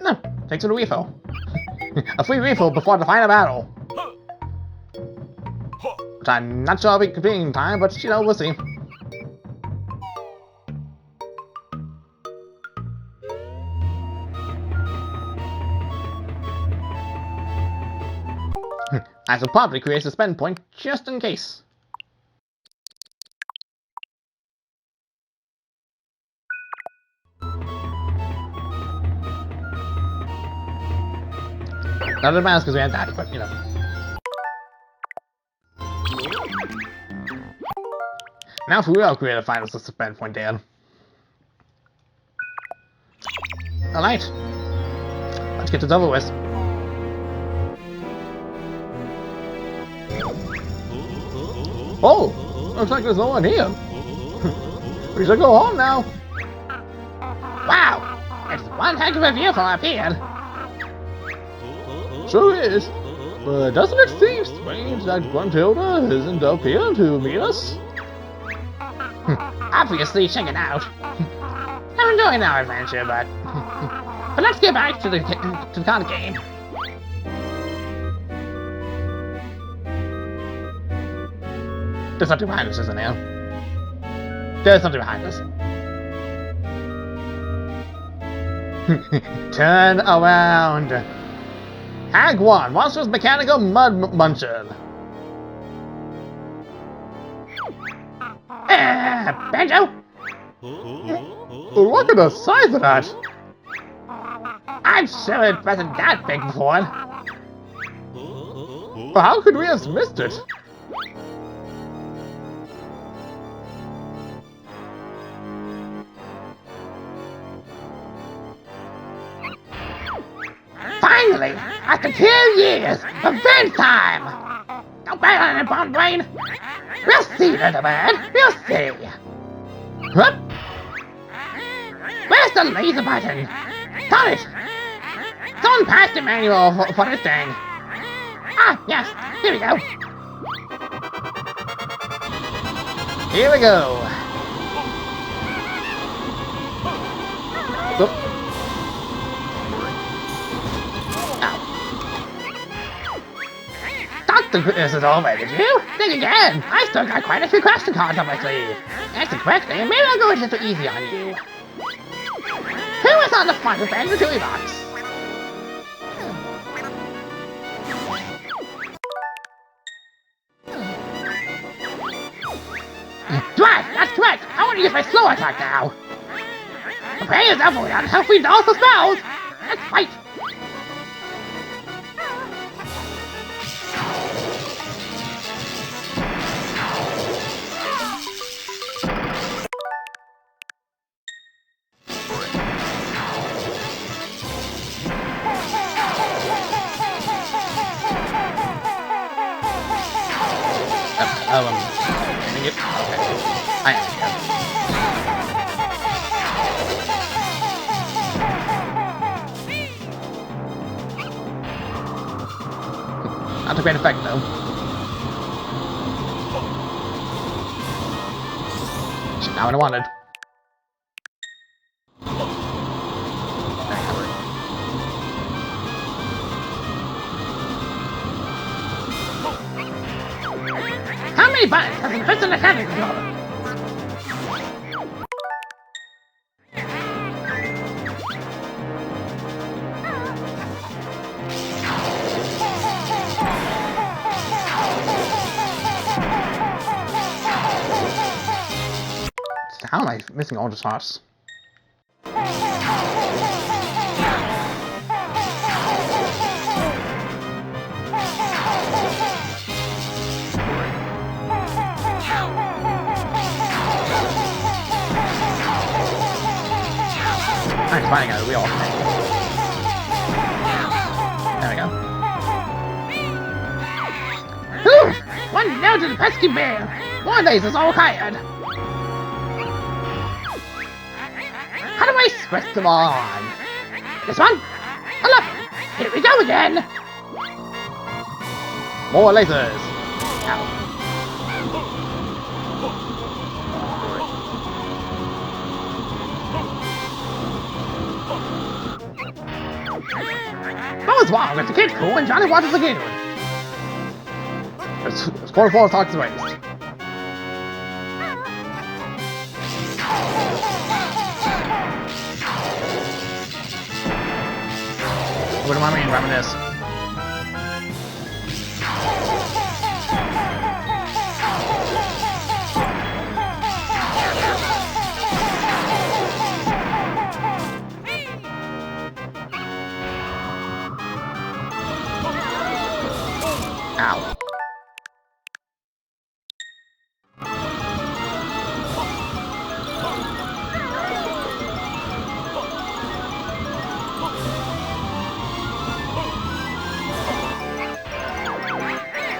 No, thanks for the refill. A free refill before the final battle. Which I'm not sure I'll be completing in time, but you know, we'll see. I shall probably create a spend point just in case. Not that it matters because we had that, but you know. Now for real, create a final spend point, Dan. Alright. Let's get this over with. Oh! Looks like there's no one here. We should go home now. Wow! It's one heck of a view from up here. Sure is. But doesn't it seem strange that Gruntilda isn't up here to meet us? Obviously, check it out. I'm enjoying our adventure, but let's get back to the card game. There's something behind us, isn't there? There's something behind us. Turn around. Hag 1, Monstrous Mechanical Mud Muncher. Banjo! Look at the size of that! I'm sure it wasn't that big before. How could we have missed it? Finally! After 2 years! Revenge time! Don't bite on it, Bone Brain! We'll see, little man! We'll see! What? Where's the laser button? Got it! Someone passed the manual for this thing! Ah, yes! Here we go! Here we go! Oop. This is over, did you? Think again! I still got quite a few question cards on my sleeve. Answer correctly, and maybe I'll go a little easy on you. Who was on the front of Banjo-Tooie box? Right, that's correct! I want to use my slow attack now! Prepare yourself for that help read all the spells! Let's fight! Dang it. Okay. I understand. Not a great effect, though. Not what I wanted. How many buttons does it fit in the handle controller? How am I missing all the spots? I'm finding out a real thing. There we go. Whew! One down to the pesky bear! One days is all tired! How do I switch them on? This one? Oh look! Here we go again! More lasers! Ow. What was wrong with the kid cool and Johnny watches the game? It's Sport 4 talks to waste. What am I mean grabbing this? Ow.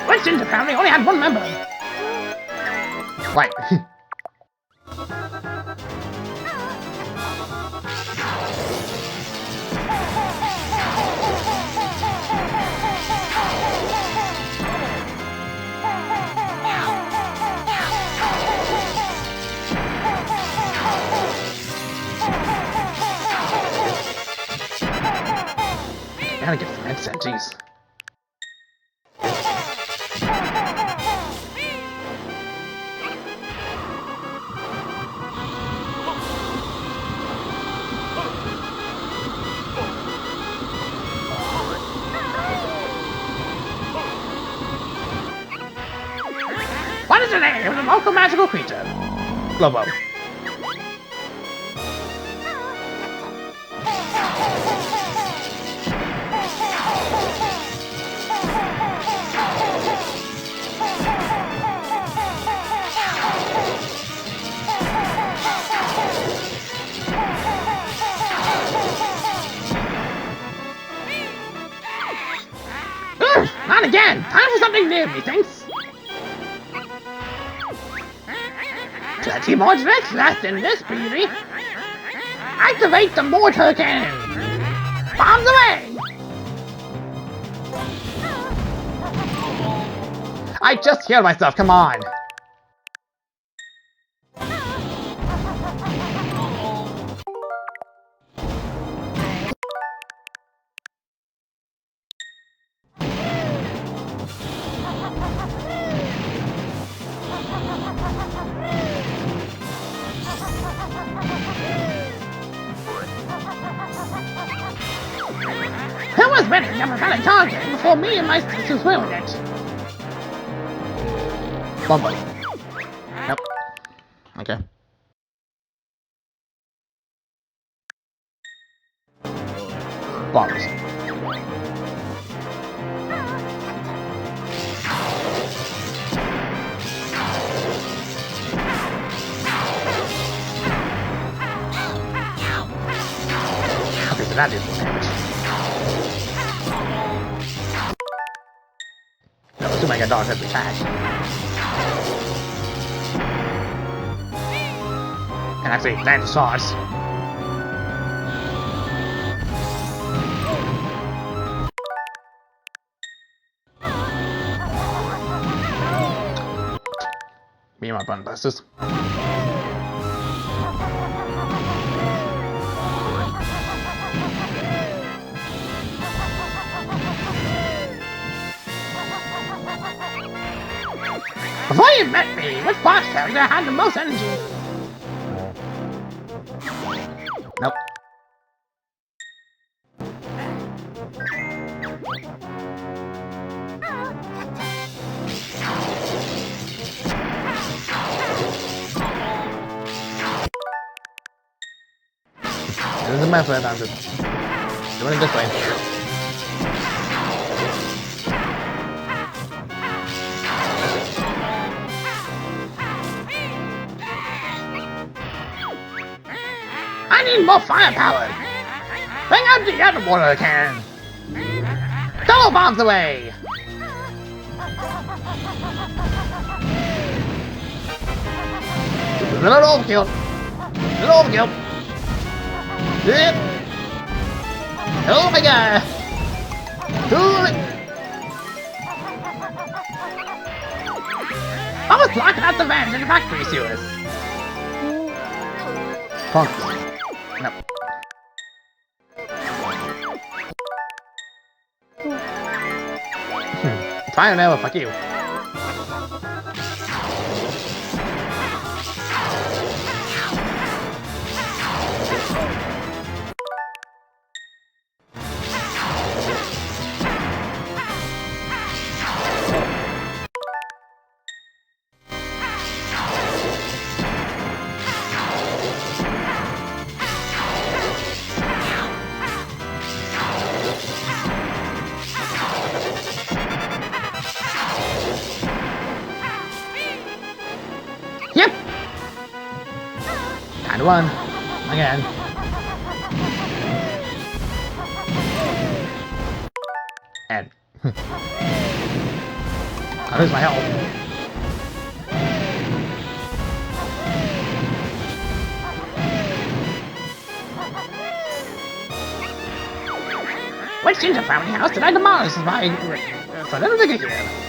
Winston's family only had one member. Right. Gotta get some headset, jeez. What is the name of the local magical creature? Globo. Not again! Time for something new, methinks! 20 more tricks left in this beauty! Activate the mortar cannon! Bombs away! I just healed myself, come on! Who was ready to prevent a target before me and my sisters ruined it? Somebody. Nope. Okay. Bombs. Okay, so that is the damage. No, assuming a dog has attack. And actually land the sauce. Me and my button busters. Before you met me, which boss character had the most energy? Nope. This is my first time doing it this way. I need more firepower! Bring out the other water cannon! Double bombs away! Little overkill! Little overkill! Yep! Oh my god! I was blocking out the vans in the factory sewers! Punks. Nope. Fire now, fuck you. Yep! Time to run. Again. And... I lose my health. Which ginger family house did I demolish my... So let me think again.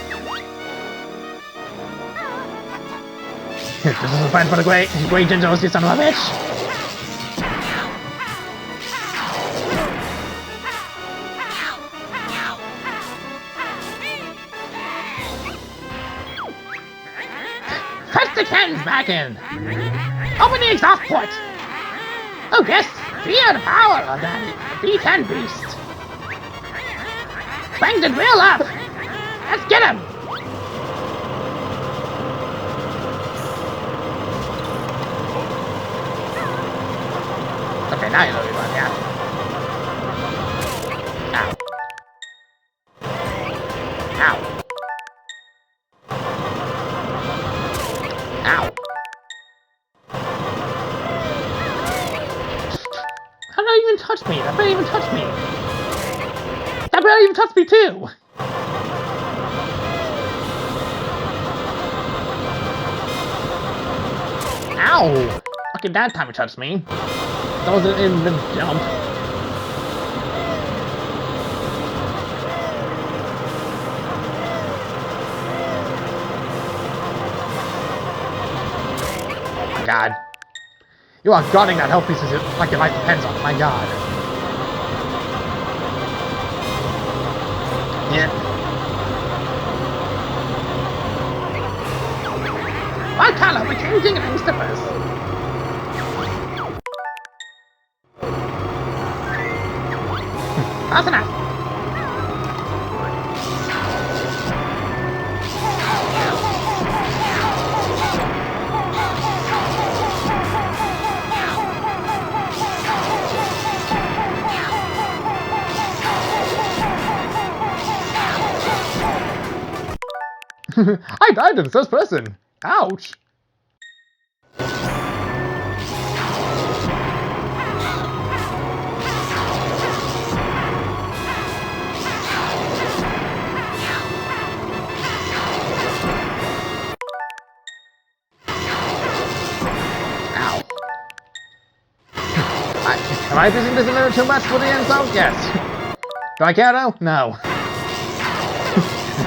This is a fight for the great gingers, you son of a bitch! Press the cannons back in! Open the exhaust port! Oh yes, feel the power of that V10 beast! Bang the grill up! Let's get him! Okay, now you know what you're going, yeah. Ow. Ow. Ow. How did that even touch me? That barely even touched me. That barely even touched me too! Ow! Okay, that time it touched me. That was in the jump. Oh my god. You are guarding that health piece like your life depends on it, my god. Yeah. What color became jingling slippers? That's enough. I died in the first person. Ouch. Am I pushing this a little too much for the end zone? Yes. Do I care though? No.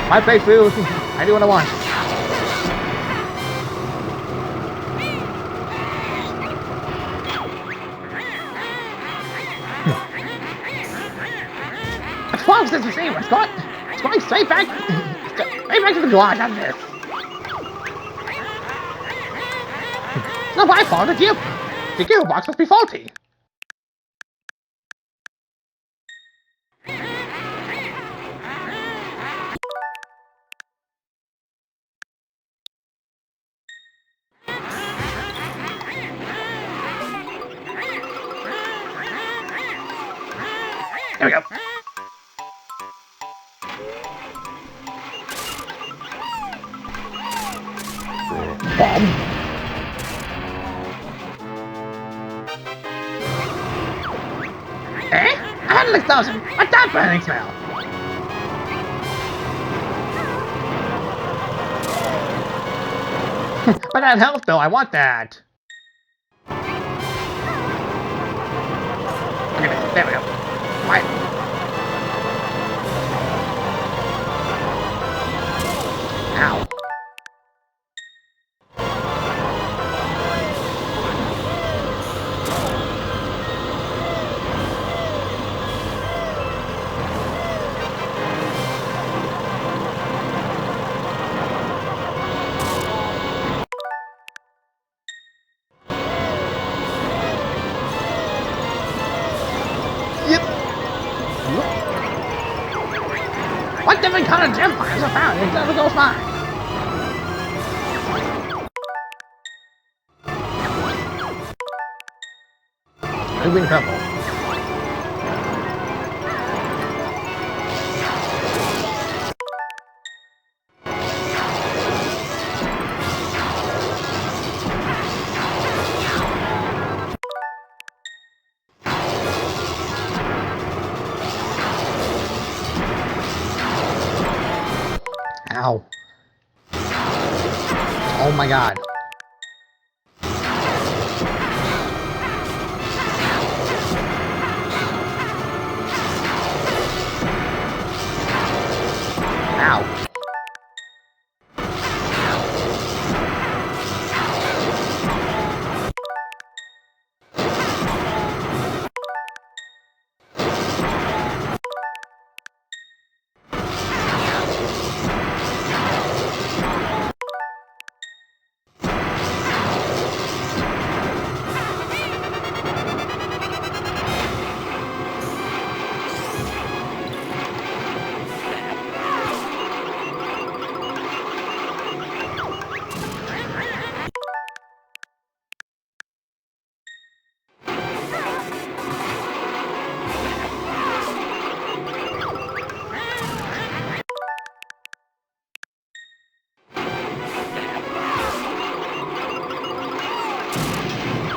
My playthrough, I do what I want. What's wrong with this receiver, Scott? It's going straight back to the garage on this. It's not my fault, the gearbox must be faulty. There we go. Bomb. Eh? 100,000. What's that burning smell? But that health though, I want that. Okay, there we go. Right. Ow. What different kind of gem finds are found in Ghost Mine? Green purple. Ow. Oh my god. Ow.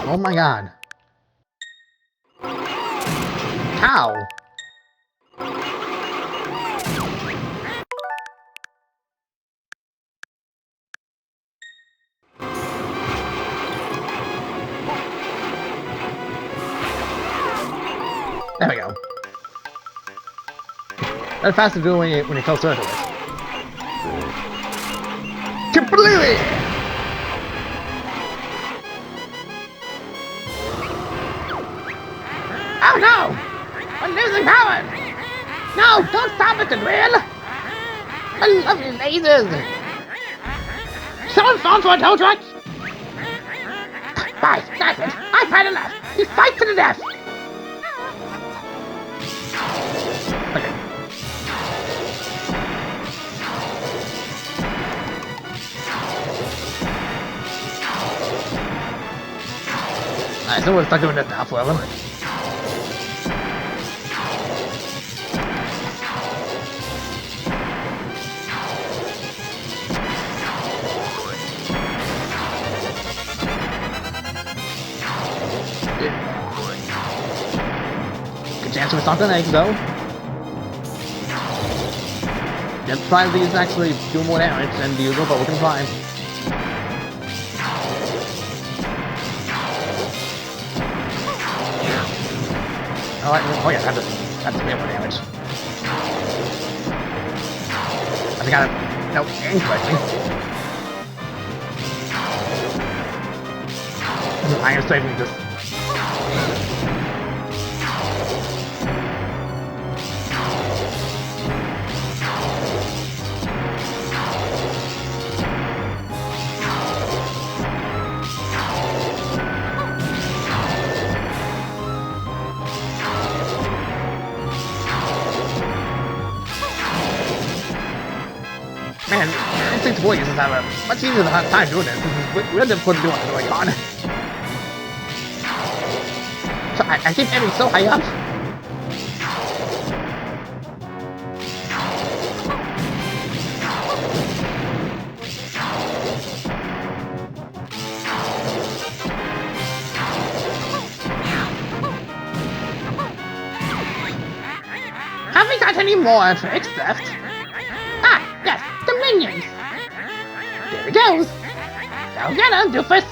Oh my god. How? There we go. That's fast to do when you close to it. Completely! Oh no! I'm losing power! No, don't stop it, Gruntilda! I love your lasers! Someone phone for a tow truck? Bye, that's it. I've had enough. We fight to the death! Okay. Alright, so we'll start doing this now for them. Good chance with something eggs though. Let's try these actually do more damage than the usual, but we can try. Alright, oh yeah, that's way more damage. I think I got no aim correctly. I am saving this. Man, instinct voices have a much easier time doing this. This is real difficult to do on the way on. So I keep aiming so high up. Have we got any more tricks left? Ah, yes, the minions. There he goes. Go get him, doofus.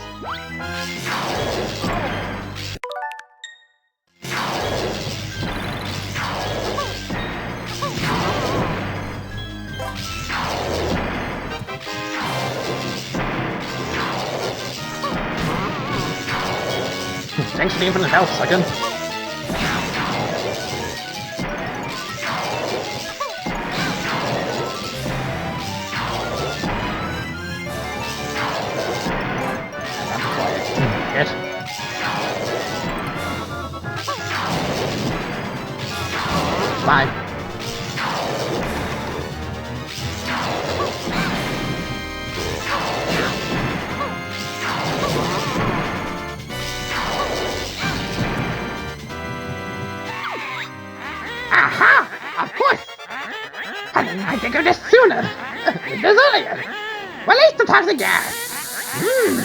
Thanks for the infinite health, second. Bye. Aha! Of course! How didn't I think of this sooner? This earlier. Release the toxic gas.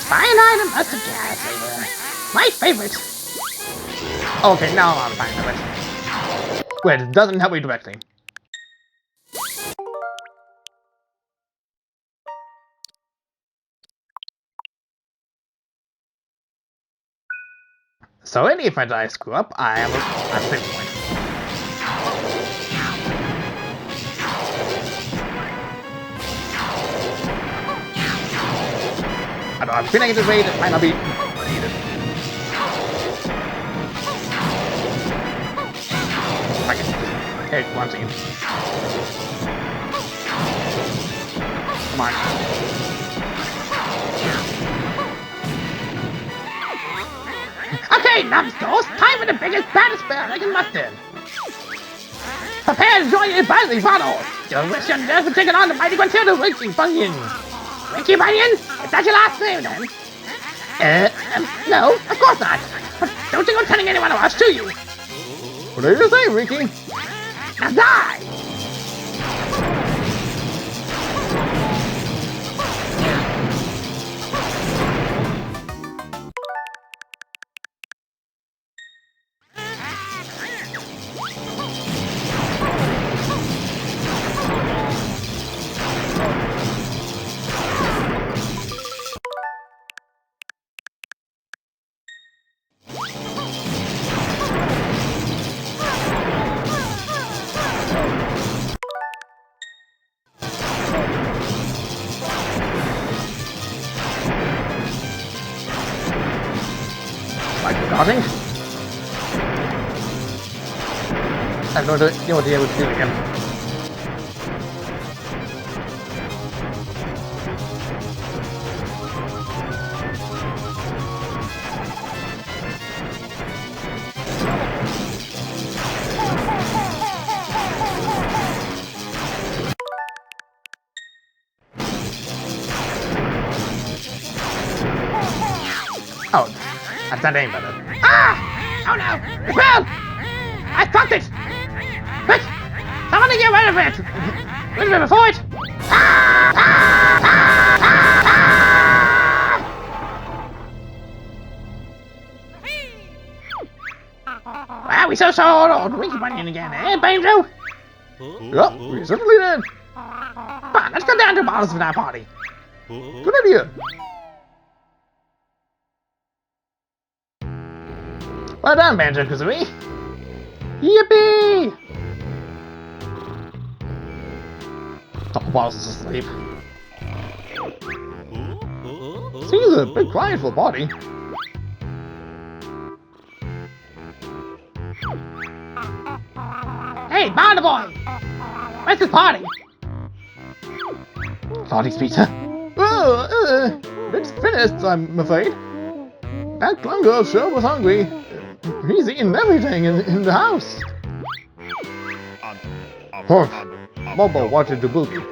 Cyanide and mustard gas flavor. My favorite. Okay, now I'm fine with it. Wait, it doesn't help me directly. So in the event I screw up, I am at 6 points. I don't know, I'm feeling this way, that might not be needed. Okay, one second. Come on. Okay, numbskulls, time for the biggest, baddest bear I can muster. Prepare to join your badly battle. You'll wish your nerve for taking on the mighty Gruntilda Winky Bunyan. Winky Bunyan? Is that your last name then? No, of course not. But don't think I'm telling anyone else, do you? What did you say, Ricky? Now die! Dodging? I have no idea what to do again. Oh, that's not any better. Ah! Oh no! It fell! I fucked it! Quick! Somebody get rid of it! Rid of it before it! Ah! Ah! Ah! Ah! Well, we saw old Winky Bunyan again, eh, Banjo? Yep, we certainly did. Come on, let's go down to bottles for that party. Good idea. Well done, Banjo-Tooie! Yippee! Top boss is asleep. Seems a big client for the party. Hey, Banjo Boy! Where's this party? Claudie's pizza. It's finished, I'm afraid. That clown girl sure was hungry. He's eating everything in the house. Mobo wanted to boogie.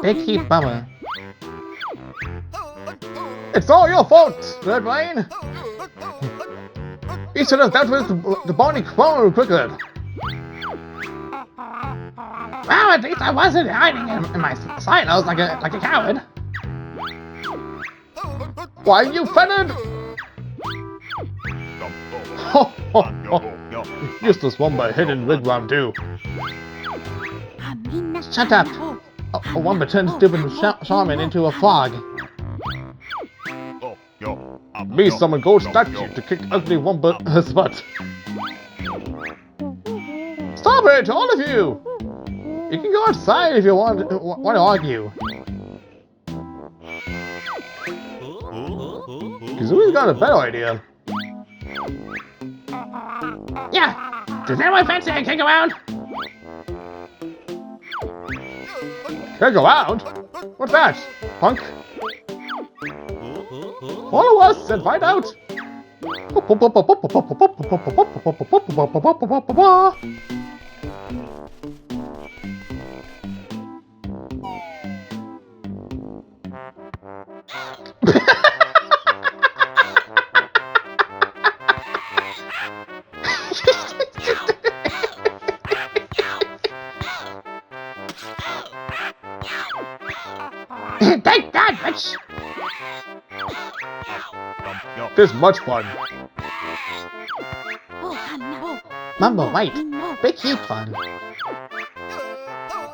Big heat bummer. It's all your fault, Red Rain. You should have dealt with the Bonnie Clone quicker. Well, at least I wasn't hiding in my silos like a coward. Why, you feathered? Ho ho ho! Useless one by hidden wigwam too. Shut up. A Wombat turned stupid shaman into a frog. Be summon gold statue to kick ugly Wombat's butt. Stop it, all of you! You can go outside if you want to argue. Kazooie's got a better idea. Yeah. Does anyone fancy a kick around? Kick around? What's that, punk? Follow us and find out. Take that, bitch! This is much fun. Mumble, wait. Big heat fun.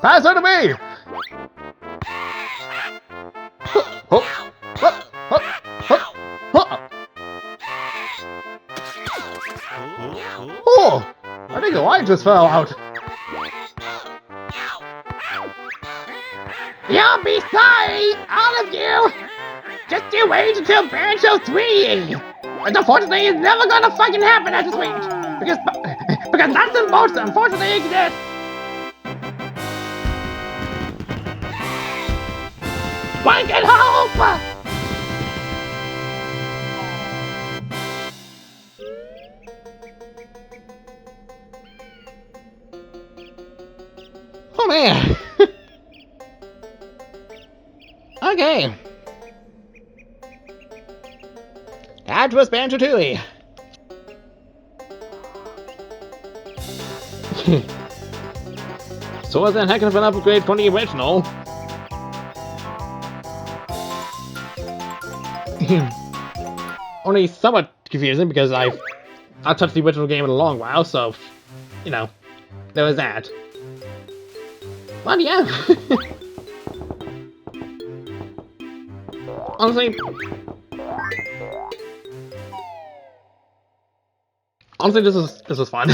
Pass it to me! Oh! I think the light just fell out. You'll be sorry, all of you! Just you wait until Banjo-Tooie! Unfortunately, it's never gonna fucking happen at this rate! Because nuts and bolts unfortunately exist! One can hope! Oh man! Okay. That was Banjo-Tooie. So was that heck of an upgrade from the original. Only somewhat confusing because I've not touched the original game in a long while, so you know, there was that. But yeah. Honestly, this was fun.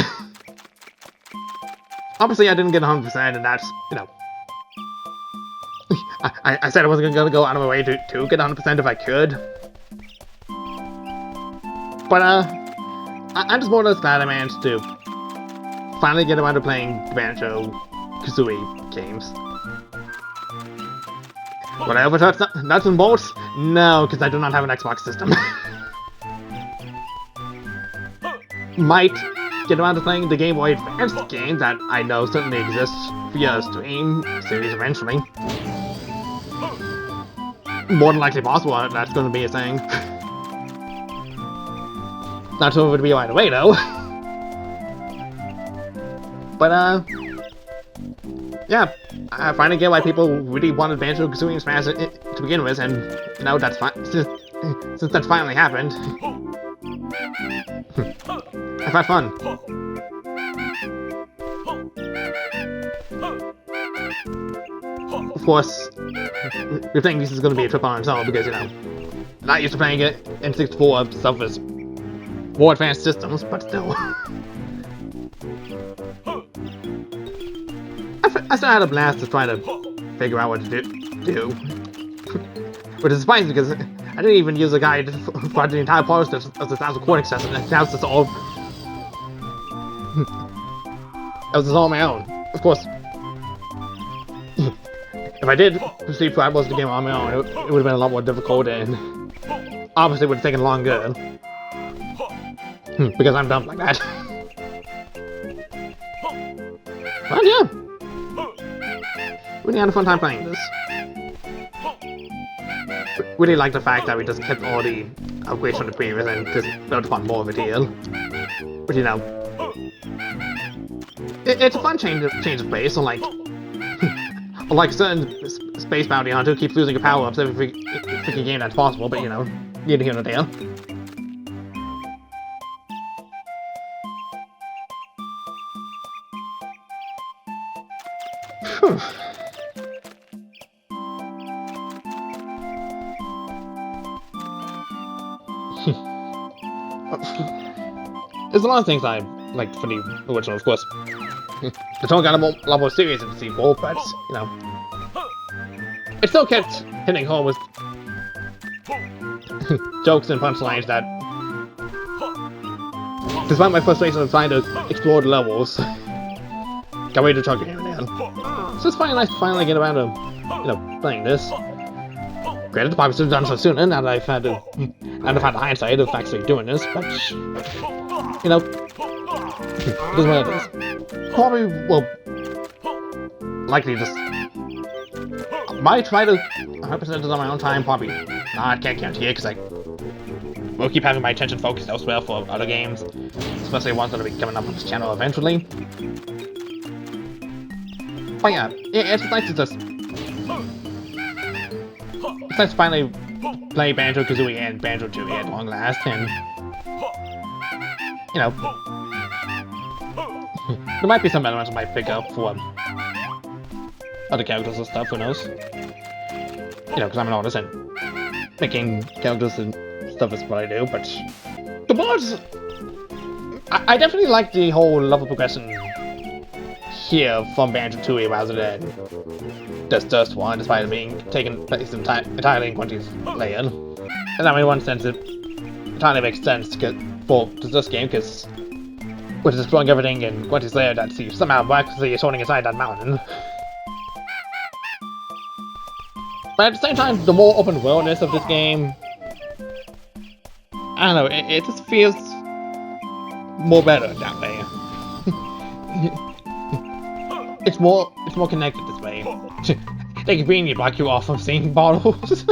Obviously, I didn't get 100%, and that's, you know, I said I wasn't gonna go out of my way to get 100% if I could. But I'm just more or less glad I managed to finally get around to playing Banjo-Kazooie games. Would I ever touch nuts and bolts? No, because I do not have an Xbox system. Might get around to playing the Game Boy Advance game that I know certainly exists via Stream series eventually. More than likely possible, that's going to be a thing. Not sure if it would be right away though. But yeah, I finally get why people really wanted Banjo-Kazooie and Smash to begin with, and you know that's fine. Since that's finally happened, I've had fun. Of course, you're thinking this is going to be a trip on its own because you know, not used to playing it in 64 stuff with more advanced systems, but still. I still had a blast just trying to figure out what to do. Which is surprising because I didn't even use a guide for the entire process of the sound recording session. That was just all. That was just all on my own. Of course, if I did proceed through most of the game on my own, it would have been a lot more difficult and obviously would have taken longer. Because I'm dumb like that. But yeah. Really had a fun time playing this. Really like the fact that we just kept all the upgrades from the previous and just built upon more of it here. But you know, it's a fun change of pace. So like, like certain space bounty hunter who keeps losing your power-ups every freaking game that's possible. But you know, neither here nor there. There's a lot of things I liked for the original, of course. The tone got a lot more serious in the sequel, but, you know, it still kept hitting home with jokes and punchlines that, despite my frustration of trying to explore the levels, got ready to chug it here and there. So it's finally nice to finally get around to, you know, playing this. Granted, probably should have done so sooner now that I've had the hindsight of actually doing this, but you know, it is what it is. Probably will likely just might try to 100% it on my own time. Probably I can't guarantee it because I will keep having my attention focused elsewhere for other games, especially ones that will be coming up on this channel eventually. But yeah, it's nice to just finally play Banjo-Kazooie and Banjo-Tooie at long last, and you know, there might be some elements I might pick up for other characters and stuff, who knows? You know, because I'm an artist and making characters and stuff is what I do, but the mods, I definitely like the whole level progression here from Banjo-Tooie rather than this one, despite it being taken place entirely in Gruntilda's layer. And I mean, in one sense, it entirely makes sense for this game, because we're just exploring everything in Gruntilda's layer that you somehow miraculously sorting inside that mountain. But at the same time, the more open worldness of this game, I don't know, it just feels more better that way. It's more connected this way. They conveniently block you off from seeing bottles.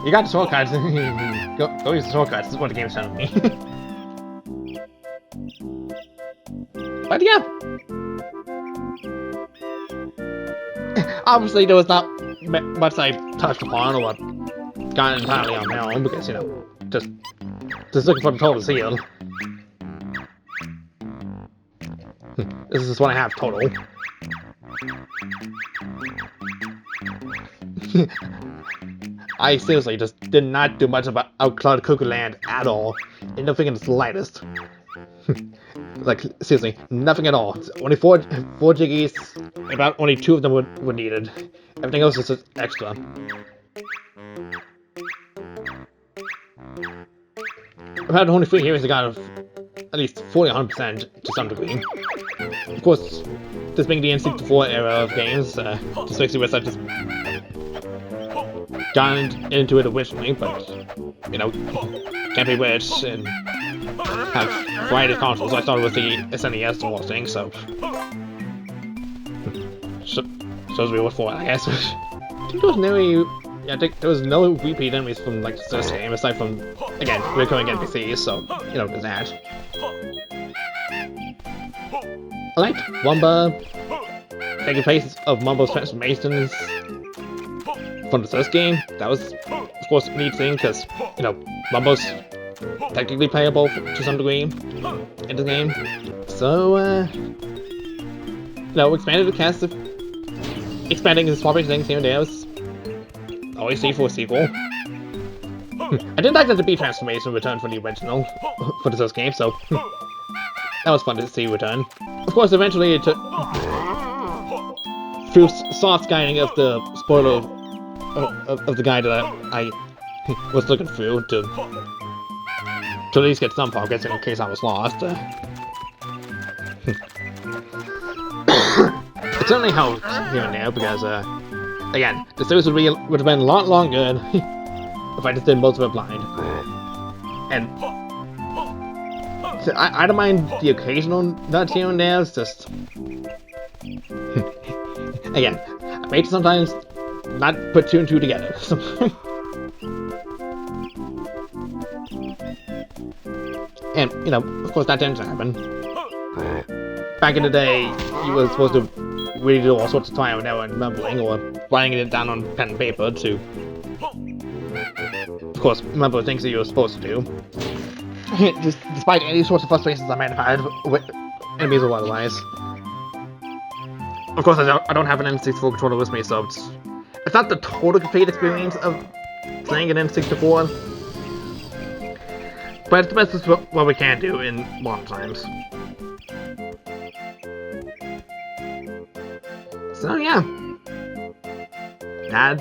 You got the shortcuts. Go use the shortcuts. This is what the game's telling me. But yeah. Obviously, there was not much I touched upon or got entirely on my own because, you know, just looking for the total seal. This is what I have total. I seriously just did not do much about Outcloud Cuckoo Land at all. And nothing in the slightest. Like, seriously, nothing at all. Only four jiggies, about only 2 of them were needed. Everything else is just extra. I've had only 3 heroes that got at least 40-100% to some degree. Of course, this being the N64 era of games, just makes it worse I've just gotten into it originally, but, you know, can't be rich and have a variety of consoles. I started with the SNES and all things, so shows me what for, I guess. I think there was no repeat enemies from like the first game, aside from, again, recurring NPCs, so, you know, there's that. I liked Wumba taking place of Mumbo's transformations from the first game. That was, of course, a neat thing, because, you know, Mumbo's technically playable to some degree in the game. So, you know, expanding his probably things here and there was always see for a sequel. I did like that the B transformation returned from the original for the first game, so that was fun to see return. Of course, eventually it took through soft guiding of the spoiler of the guide that I was looking through to at least get some progress in case I was lost. It certainly helped here and there because, again, the series would have been a lot longer if I just did most of it blind. And so I don't mind the occasional nuts here and there, it's just again, I made sometimes not put 2 and 2 together. And, you know, of course that didn't happen. Back in the day, you were supposed to really do all sorts of trial and error and mumbling, or writing it down on pen and paper to, of course, remember the things that you were supposed to do. Just despite any sorts of frustrations I might have had with enemies or otherwise. Of course, I don't have an N64 controller with me, so it's not the total complete experience of playing an N64. But it's the best of what we can do in modern times. So yeah, that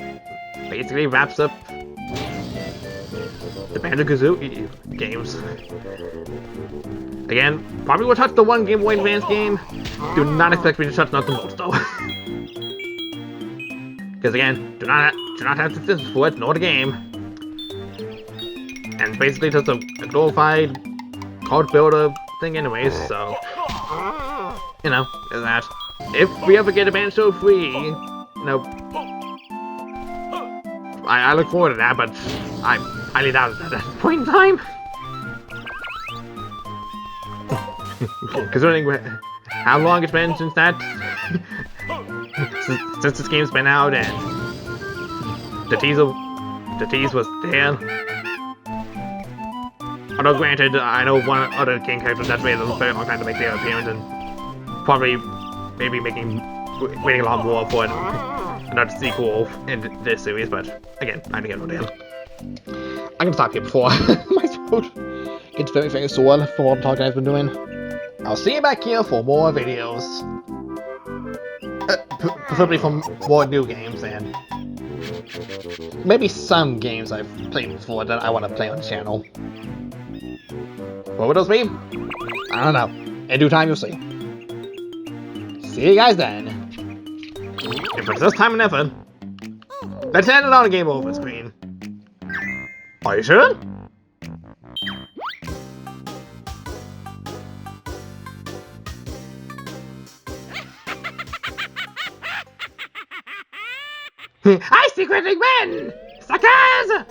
basically wraps up the Banjo-Kazooie games. Again, probably will touch the one Game Boy Advance game. Do not expect me to touch nothing else though. Because again, do not have to system for it, nor the game. And basically just a glorified card builder thing anyways, so you know, is that. If we ever get a Banjo-Tooie, you know, I look forward to that, but I highly doubt it at that point in time. Considering how long it's been since that, since this game's been out and the tease was there. Although granted, I know one other game character that's waited a very long time to make their appearance and probably maybe waiting a lot more for another sequel in this series, but again, I don't know. I'm gonna stop here before my throat gets very, very sore from all the talking I've been doing. I'll see you back here for more videos. Preferably from more new games and maybe some games I've played before that I want to play on the channel. What would those be? I don't know. In due time, you'll see. See you guys then. If it's this time and effort, let's end it on a game over screen. Are you sure? I secretly win! Suckers!